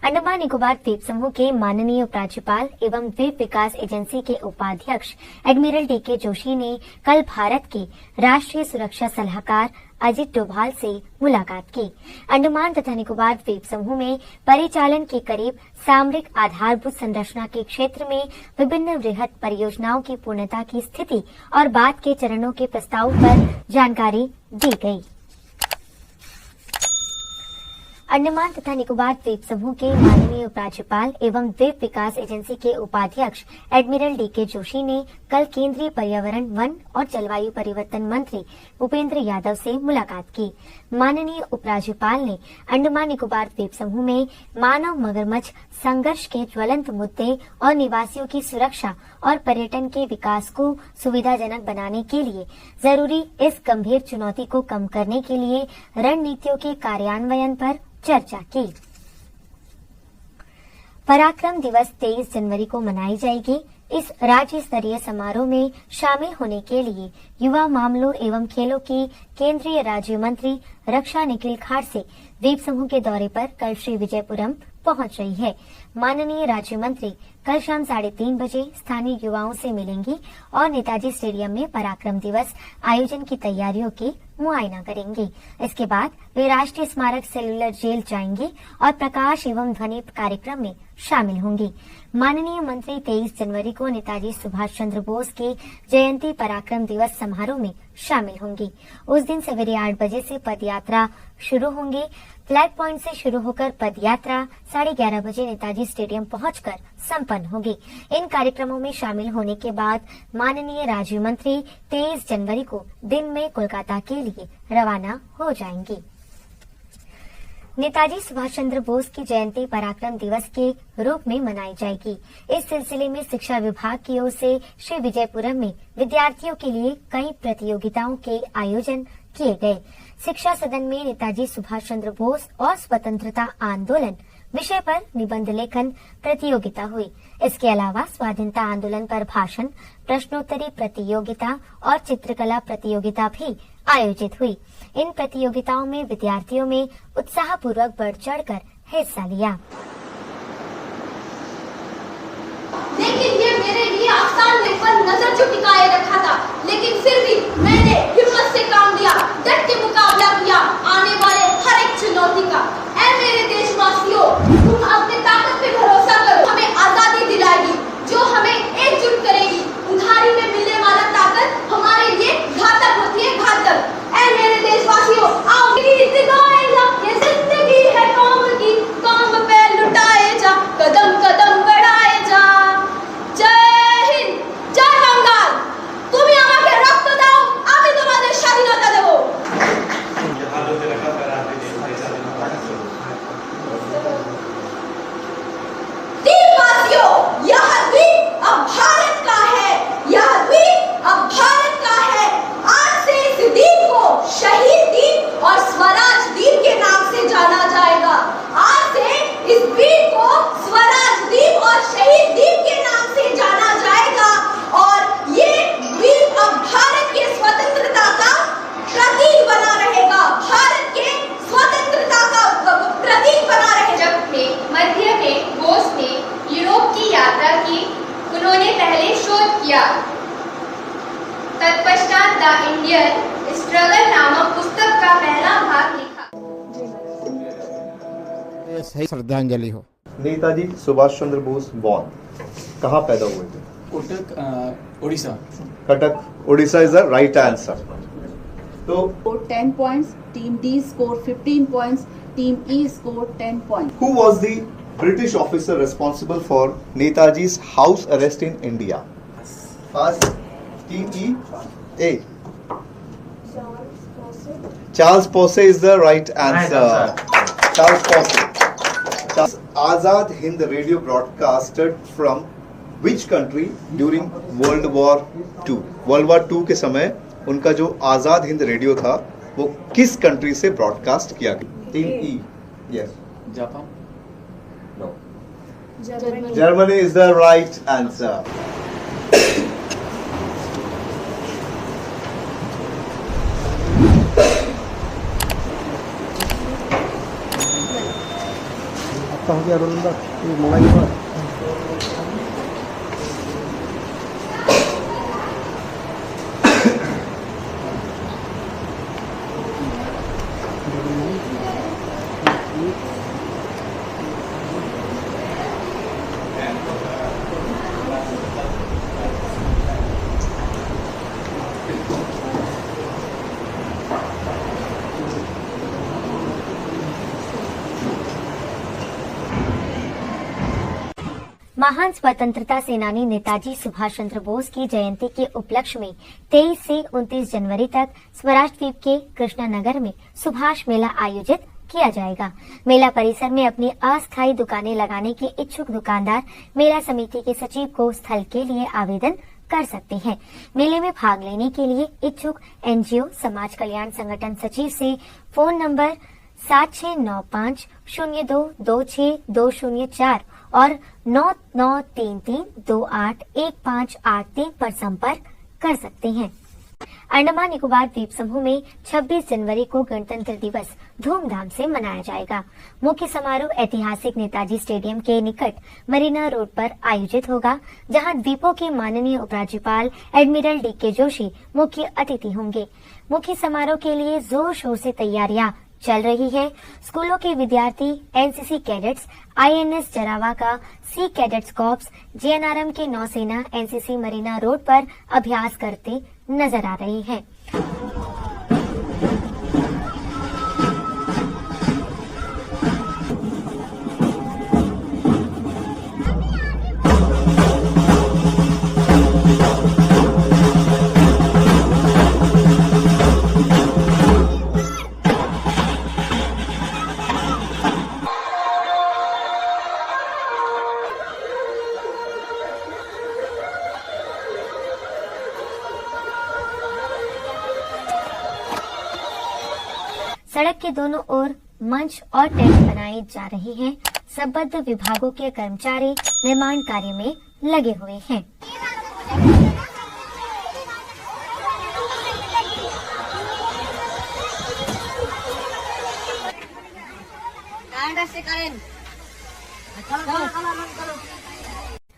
अंडमान निकोबार द्वीप समूह के माननीय उपराज्यपाल एवं द्वीप विकास एजेंसी के उपाध्यक्ष एडमिरल डी.के. जोशी ने कल भारत के राष्ट्रीय सुरक्षा सलाहकार अजित डोभाल से मुलाकात की। अंडमान तथा निकोबार द्वीप समूह में परिचालन के करीब सामरिक आधारभूत संरचना के क्षेत्र में विभिन्न वृहद परियोजनाओं की पूर्णता की स्थिति और बाद के चरणों के प्रस्ताव पर जानकारी दी गई। अंडमान तथा निकोबार द्वीप समूह के माननीय उपराज्यपाल एवं द्वीप विकास एजेंसी के उपाध्यक्ष एडमिरल डी.के. जोशी ने कल केंद्रीय पर्यावरण, वन और जलवायु परिवर्तन मंत्री भूपेंद्र यादव से मुलाकात की। माननीय उपराज्यपाल ने अंडमान निकोबार द्वीप समूह में मानव मगरमच्छ संघर्ष के ज्वलंत मुद्दे और निवासियों की सुरक्षा और पर्यटन के विकास को सुविधाजनक बनाने के लिए जरूरी इस गंभीर चुनौती को कम करने के लिए रणनीतियों के कार्यान्वयन पर चर्चा की। पराक्रम दिवस 23 जनवरी को मनाई जाएगी। इस राज्य स्तरीय समारोह में शामिल होने के लिए युवा मामलों एवं खेलों की केंद्रीय राज्य मंत्री रक्षा निखिल खाड़से द्वीप समूह के दौरे पर कल श्री विजयपुरम पहुंच रही है। माननीय राज्य मंत्री कल शाम 3:30 बजे स्थानीय युवाओं से मिलेंगी और नेताजी स्टेडियम में पराक्रम दिवस आयोजन की तैयारियों की मुआयना करेंगी। इसके बाद वे राष्ट्रीय स्मारक सेलुलर जेल जाएंगी और प्रकाश एवं ध्वनि कार्यक्रम में शामिल होंगी। माननीय मंत्री 23 जनवरी को नेताजी सुभाष चंद्र बोस की जयंती पराक्रम दिवस समारोह में शामिल होंगी। उस दिन सवेरे 8 बजे से पद यात्रा शुरू होंगी। फ्लैग पॉइंट से शुरू होकर पद यात्रा 11:30 बजे नेताजी स्टेडियम पहुंचकर संपन्न होगी। इन कार्यक्रमों में शामिल होने के बाद माननीय राज्य मंत्री 23 जनवरी को दिन में कोलकाता के लिए रवाना हो जाएंगी। नेताजी सुभाष चंद्र बोस की जयंती पराक्रम दिवस के रूप में मनाई जाएगी। इस सिलसिले में शिक्षा विभाग की ओर से श्री विजयपुरम में विद्यार्थियों के लिए कई प्रतियोगिताओं के आयोजन किए गए। शिक्षा सदन में नेताजी सुभाष चंद्र बोस और स्वतंत्रता आंदोलन विषय पर निबंध लेखन प्रतियोगिता हुई। इसके अलावा स्वाधीनता आंदोलन पर भाषण, प्रश्नोत्तरी प्रतियोगिता और चित्रकला प्रतियोगिता भी आयोजित हुई। इन प्रतियोगिताओं में विद्यार्थियों में उत्साहपूर्वक बढ़ चढ़कर हिस्सा लिया। लेकिन ये मेरे लिए आसान नहीं पर नजर जो टिकाए रखा था, लेकिन फिर भी मैंने हिम्मत से काम लिया, डट के मुकाबला किया आने वाले हर एक चुनौती का। ऐ मेरे देशवासियों, तुम अपने ताकत पे भरोसा करो, हमें आजादी दिलाएगी जो हमें एकजुट करेगी। उधारी में मिलने वाला ताकत हमारे लिए घातक होती है, घातक। ऐ मेरे देशवासियों, आओ गीत गाए जा, ये जिंदगी है कौम की, कौम पे लुटाए जा, कदम कदम बढ़ाए जा। जय हिंद, जय बंगाल। তুমি আমাকে রক্ত দাও, আমি তোমাদের স্বাধীনতা দেব। देशवासियों, यह द्वीप अब भारत का है, यह द्वीप अब भारत का है। आज से इस द्वीप को शहीद द्वीप और स्वराज द्वीप के नाम से जाना जाएगा। आज से इस द्वीप को स्वराज द्वीप और शहीद द्वीप के नाम से जाना जाएगा और ये द्वीप अब भारत के स्वतंत्रता का प्रतीक बना रहेगा। भारत के स्वतंत्रता का प्रतीक बना रहेगा। जब थे मध्य में बोस ने यूरोप की यात्रा की, उन्होंने पहले शोध किया। तत्पश्चात द इंडियन स्ट्रगल नामक पुस्तक का पहला भाग लिखा। ये सही श्रद्धांजलि हो। नेताजी सुभाष चंद्र बोस कहाँ पैदा हुए थे? Cuttack, Orissa. Cuttack, Orissa is the right answer. तो 10 points, team D scored 15 points, team E scored 10 points. who was the British officer responsible for Netaji's house arrest in India? First, team E, A. Charles Posey is the right answer. Charles Posey. Azad Hind radio broadcasted from which country during World War II? World War II के समय उनका जो Azad Hind radio था वो किस country से broadcast किया गया? Team E, yes. Japan. No, Germany is the right answer. তাহলে আর ওনারা মোবাইল করা महान स्वतंत्रता सेनानी नेताजी सुभाष चंद्र बोस की जयंती के उपलक्ष्य में 23 से 29 जनवरी तक स्वराज द्वीप के कृष्णा नगर में सुभाष मेला आयोजित किया जाएगा। मेला परिसर में अपनी अस्थायी दुकानें लगाने के इच्छुक दुकानदार मेला समिति के सचिव को स्थल के लिए आवेदन कर सकते हैं। मेले में भाग लेने के लिए इच्छुक एनजीओ समाज कल्याण संगठन सचिव से फोन नंबर 7695022620 और 9933281583 पर संपर्क कर सकते हैं। अंडमान निकोबार द्वीप समूह में 26 जनवरी को गणतंत्र दिवस धूमधाम से मनाया जाएगा। मुख्य समारोह ऐतिहासिक नेताजी स्टेडियम के निकट मरीना रोड पर आयोजित होगा, जहां द्वीपों के माननीय उपराज्यपाल एडमिरल डी.के. जोशी मुख्य अतिथि होंगे। मुख्य समारोह के लिए जोर शोर से तैयारियां चल रही है। स्कूलों के विद्यार्थी, एनसीसी कैडेट्स, आईएनएस जरावा का सी कैडेट्स कॉर्प्स, जेएनआरएम के नौसेना एनसीसी मरीना रोड पर अभ्यास करते नजर आ रहे हैं। सड़क के दोनों ओर मंच और टेंट बनाए जा रहे हैं। संबद्ध विभागों के कर्मचारी निर्माण कार्य में लगे हुए हैं।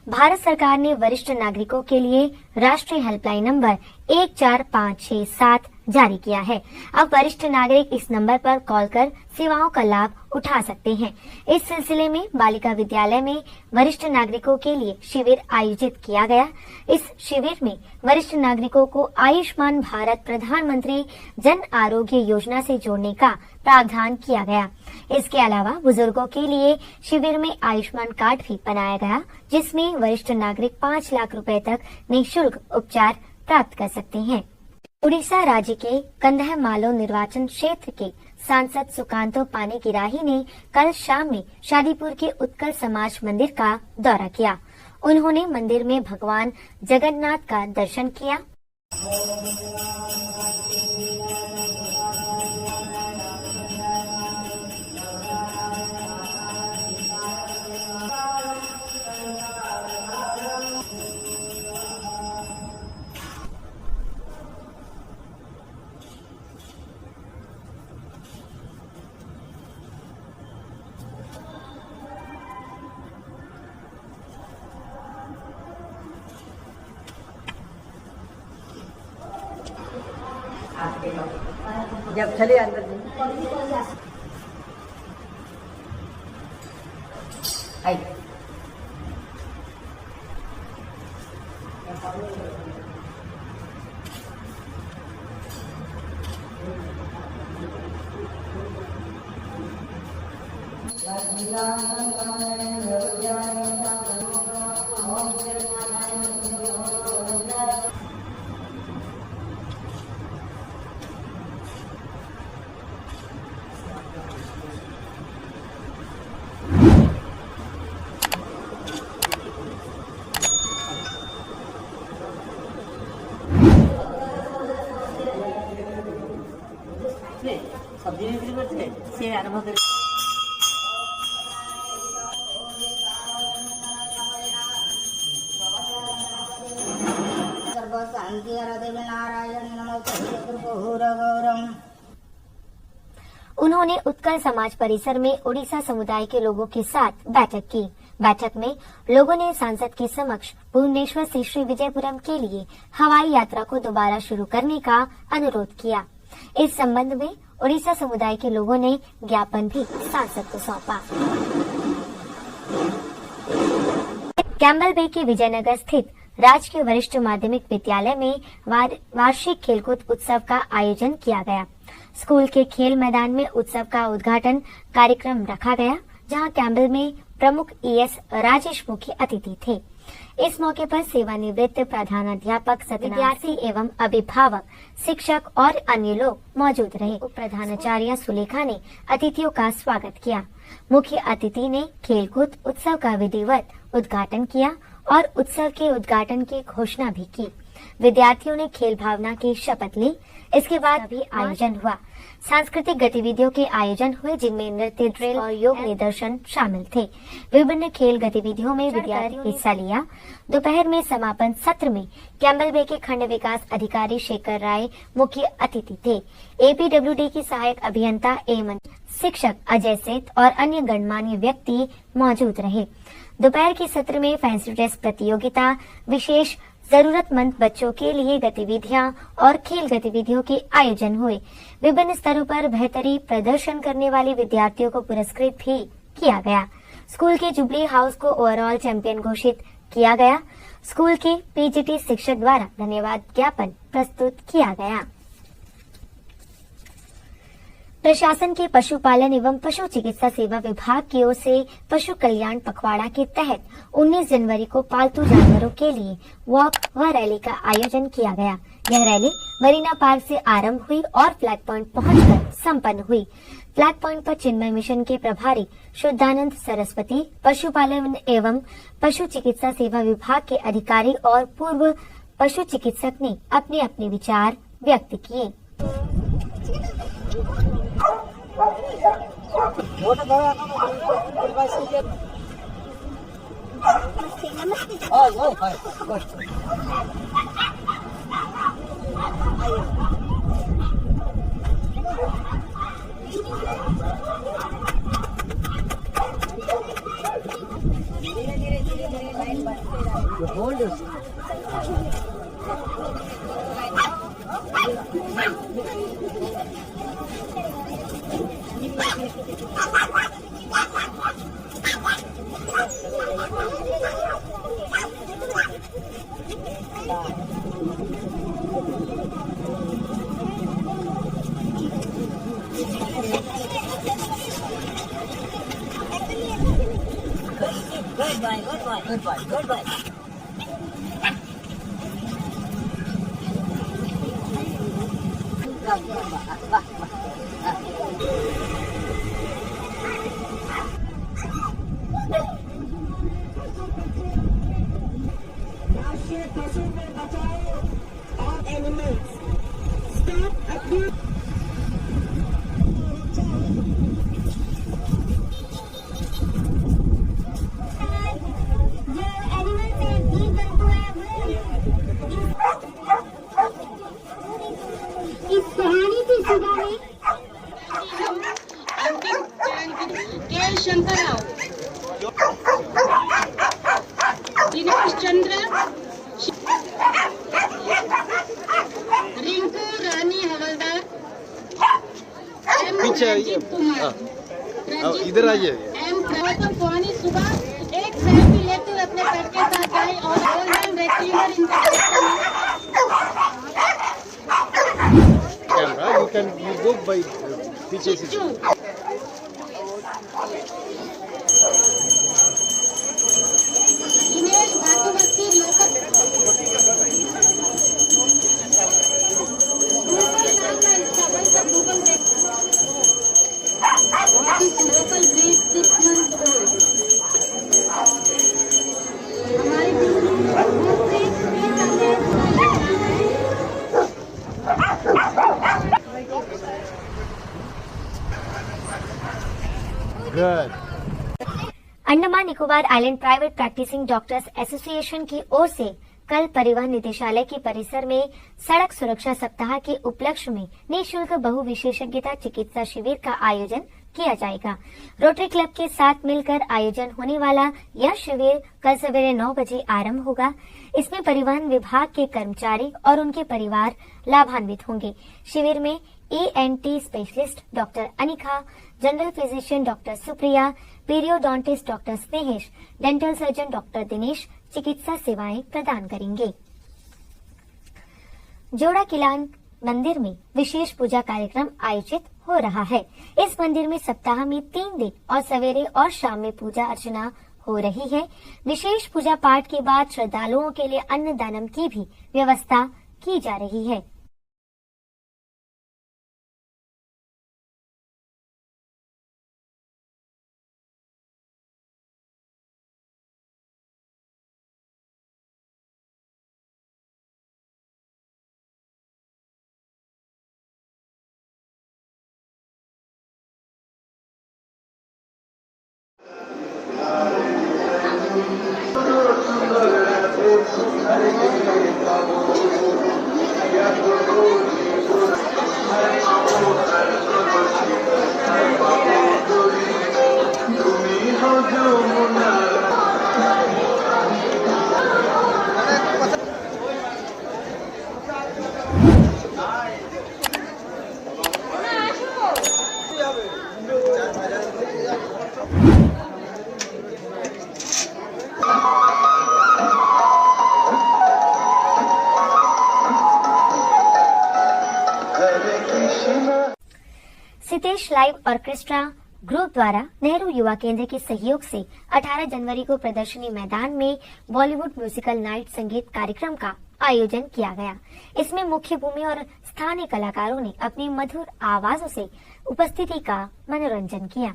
भारत सरकार ने वरिष्ठ नागरिकों के लिए राष्ट्रीय हेल्पलाइन नंबर 14567 जारी किया है। अब वरिष्ठ नागरिक इस नंबर पर कॉल कर सेवाओं का लाभ उठा सकते हैं। इस सिलसिले में बालिका विद्यालय में वरिष्ठ नागरिकों के लिए शिविर आयोजित किया गया। इस शिविर में वरिष्ठ नागरिकों को आयुष्मान भारत प्रधानमंत्री जन आरोग्य योजना से जोड़ने का प्रावधान किया गया। इसके अलावा बुजुर्गों के लिए शिविर में आयुष्मान कार्ड भी बनाया गया, जिसमें वरिष्ठ नागरिक 5 लाख रुपए तक निःशुल्क उपचार प्राप्त कर सकते हैं। उड़ीसा राज्य के कंधह मालो निर्वाचन क्षेत्र के सांसद सुकांतो पानीग्राही ने कल शाम में शादीपुर के उत्कल समाज मंदिर का दौरा किया। उन्होंने मंदिर में भगवान जगन्नाथ का दर्शन किया। जब चले अंदर आई सब्जी बिक्री करते से आरंभ कर सर्व शांति नारायण नमो उन्होंने उत्कल समाज परिसर में ओडिशा समुदाय के लोगों के साथ बैठक की। बैठक में लोगों ने सांसद के समक्ष भुवनेश्वर से श्री विजयपुरम के लिए हवाई यात्रा को दोबारा शुरू करने का अनुरोध किया। इस संबंध में ओडिशा समुदाय के लोगों ने ज्ञापन भी सांसद को सौंपा। कैंबल बे के विजयनगर स्थित राजकीय वरिष्ठ माध्यमिक विद्यालय में वार्षिक खेलकूद उत्सव का आयोजन किया गया। स्कूल के खेल मैदान में उत्सव का उद्घाटन कार्यक्रम रखा गया, जहां कैंबल में प्रमुख ES राजेश मुख्य अतिथि थे। इस मौके पर सेवानिवृत्त प्रधानाध्यापक, विद्यार्थी एवं अभिभावक, शिक्षक और अन्य लोग मौजूद रहे। उप प्रधानाचार्य सुलेखा ने अतिथियों का स्वागत किया। मुख्य अतिथि ने खेलकूद उत्सव का विधिवत उद्घाटन किया और उत्सव के उद्घाटन की घोषणा भी की। विद्यार्थियों ने खेल भावना की शपथ ली। इसके बाद भी आयोजन हुआ। सांस्कृतिक गतिविधियों के आयोजन हुए, जिनमें नृत्य, ड्रिल और योग निदर्शन शामिल थे। विभिन्न खेल गतिविधियों में विद्यार्थियों ने हिस्सा लिया। दोपहर में समापन सत्र में कैंबल बे के खंड विकास अधिकारी शेखर राय मुख्य अतिथि थे। APWD की सहायक अभियंता एवं शिक्षक अजय सेठ और अन्य गणमान्य व्यक्ति मौजूद रहे। दोपहर के सत्र में फैंसी ड्रेस प्रतियोगिता, विशेष जरूरतमंद बच्चों के लिए गतिविधियां और खेल गतिविधियों के आयोजन हुए। विभिन्न स्तरों पर बेहतरीन प्रदर्शन करने वाले विद्यार्थियों को पुरस्कृत भी किया गया। स्कूल के जुबली हाउस को ओवरऑल चैंपियन घोषित किया गया। स्कूल के PGT शिक्षक द्वारा धन्यवाद ज्ञापन प्रस्तुत किया गया। प्रशासन के पशुपालन एवं पशु चिकित्सा सेवा विभाग की ओर से पशु कल्याण पखवाड़ा के तहत 19 जनवरी को पालतू जानवरों के लिए वॉक व रैली का आयोजन किया गया। यह रैली मरीना पार्क से आरंभ हुई और फ्लैग पॉइंट पहुंचकर संपन्न हुई। फ्लैग पॉइंट पर चिन्मय मिशन के प्रभारी शुद्धानंद सरस्वती, पशुपालन एवं पशु चिकित्सा सेवा विभाग के अधिकारी और पूर्व पशु चिकित्सक ने अपने अपने विचार व्यक्त किए। Goodbye. दिनेश चंद्र, रिंकू रानी हवलदार, रंजीत कुमार, इधर आइए। पानी सुबह एक सेल्फी लेते हुए अपने पेट के साथ आई और golden retriever camera you can go by पीछे से। Dinesh Bhagwati local breed 6 months old। Good. Andaman Nicobar island private practising doctors association की ओर से कल परिवहन निदेशालय के परिसर में सड़क सुरक्षा सप्ताह के उपलक्ष्य में निःशुल्क बहु विशेषज्ञता चिकित्सा शिविर का आयोजन किया जाएगा। रोटरी क्लब के साथ मिलकर आयोजन होने वाला यह शिविर कल सवेरे 9 बजे आरंभ होगा। इसमें परिवहन विभाग के कर्मचारी और उनके परिवार लाभान्वित होंगे। शिविर में ENT specialist doctor Anika, general physician doctor Supriya, periodontist doctor Snehesh, dental surgeon doctor Dinesh चिकित्सा सेवाएं प्रदान करेंगे। जोड़ा किलान मंदिर में विशेष पूजा कार्यक्रम आयोजित हो रहा है। इस मंदिर में सप्ताह में 3 दिन और सवेरे और शाम में पूजा अर्चना हो रही है। विशेष पूजा पाठ के बाद श्रद्धालुओं के लिए अन्नदानम की भी व्यवस्था की जा रही है। सितेश लाइव ऑर्केस्ट्रा ग्रुप द्वारा नेहरू युवा केंद्र के सहयोग से 18 जनवरी को प्रदर्शनी मैदान में बॉलीवुड म्यूजिकल नाइट संगीत कार्यक्रम का आयोजन किया गया। इसमें मुख्य भूमि और स्थानीय कलाकारों ने अपनी मधुर आवाजों से उपस्थिति का मनोरंजन किया।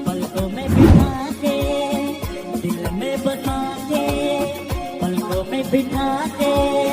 पलकों में बिठाते, दिल में बसाते, पलकों में बिठाते।